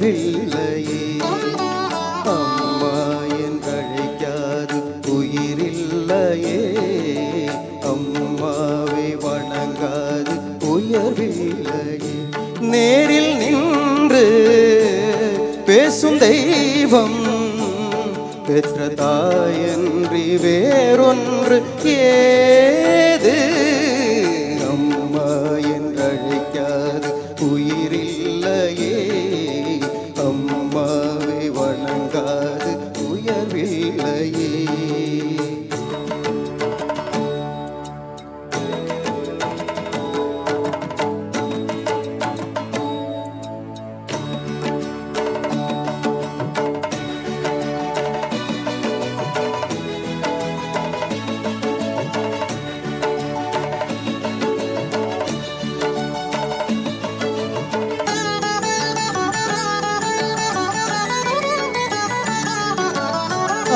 உயர்வில்லையே. அம்மா என்றழைக்காது உயிரில்லையே. அம்மாவை வணங்காது உயர்வில்லையே. நேரில் நின்று பேசும் தெய்வம் பெற்ற தாயன்றி வேறொன்று ஏது. அம்மா என்றழைக்காது உயிரில்லையே. அம்மாவை வணங்காது உயர்வில்லையே.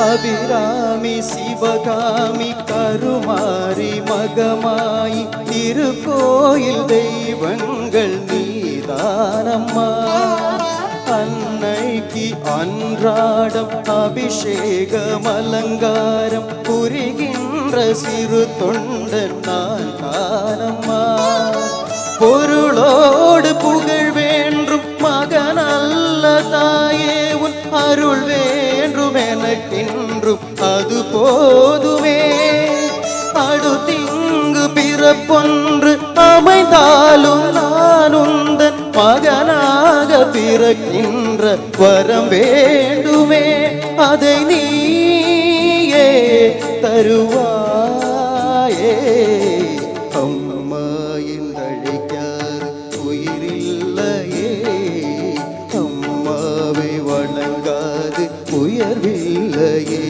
அபிராமி சிவகாமி கருமாரி மகமாயி திருக்கோயில் தெய்வங்கள் நீதானம்மா. அன்னைக்கு அன்றாடம் அபிஷேகம் அலங்காரம் புரிகின்ற சிறு தொண்டன் நான் தானம்மா. பொருளோடு புகழ் வேண்டும் மகனல்ல தாயே உன் அருள் வேண்டும் எனக்கென்றும் அது போதுமே. அடுத்திங்கு பிறப்பொன்று அமைந்தாலும் நான் உந்தன் மகனாக பிறக்கின்ற வரம் வேண்டுமே. அதை நீயே தருவாயே. அம்மா என்றழைக்காது உயிரில்லையே. அம்மாவை வணங்காது உயர்வில்லையே.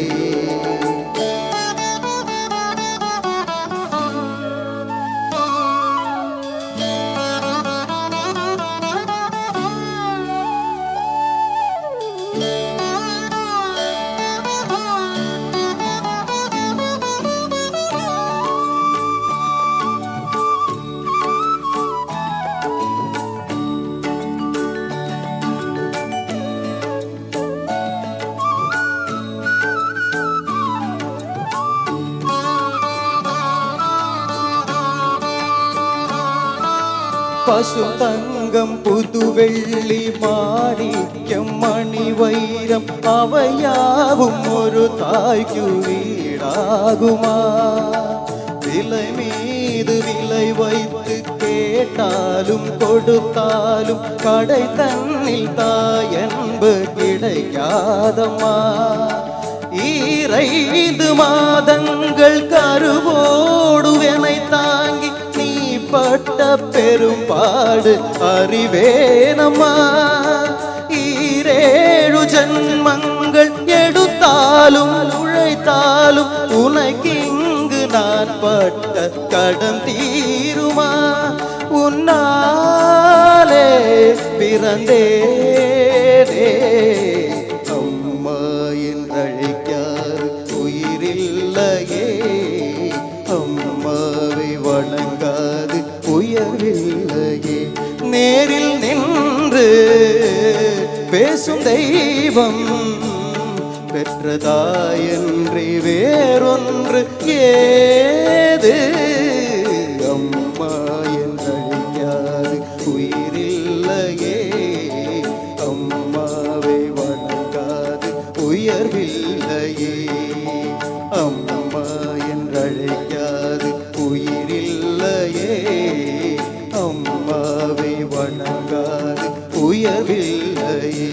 பசு தங்கம் புது வெள்ளி மாணிக்கம் மணி வைரம் அவையாவும் ஒரு தாய்க்கு வீடாகுமா. விலை மீது விலை வைத்து கேட்டாலும் கொடுத்தாலும் கடை தன்னில் தாயன்பு கிடைக்காதம்மா. 2 மாதங்கள் கருவோடுவனை தாங்கி நீ பட்ட பெரும்பாடு அறிவேனம்மா. 7 ஜன்மங்கள் எடுத்தாலும் உழைத்தாலும் உனக்கு இங்கு நான் பட்ட கடன் தீருமா. உன்னாலே பிறந்தேனே. அம்மா என்றழைக்காது உயிரில்லையே. அம்மாவை வணங்காது உயர்வில்லையே. நேரில் நின்று பேசும் தெய்வம் பெற்றதாயன்றி வேறொன்று ஏது. அம்மா என்றழைக்காது உயிரில்லையே. அம்மாவை வணங்காது உயர்வில்லையே. அம்மா என்றழைக்காது உயிரில்லையே. அம்மாவை வணங்காது உயர்வில்லையே.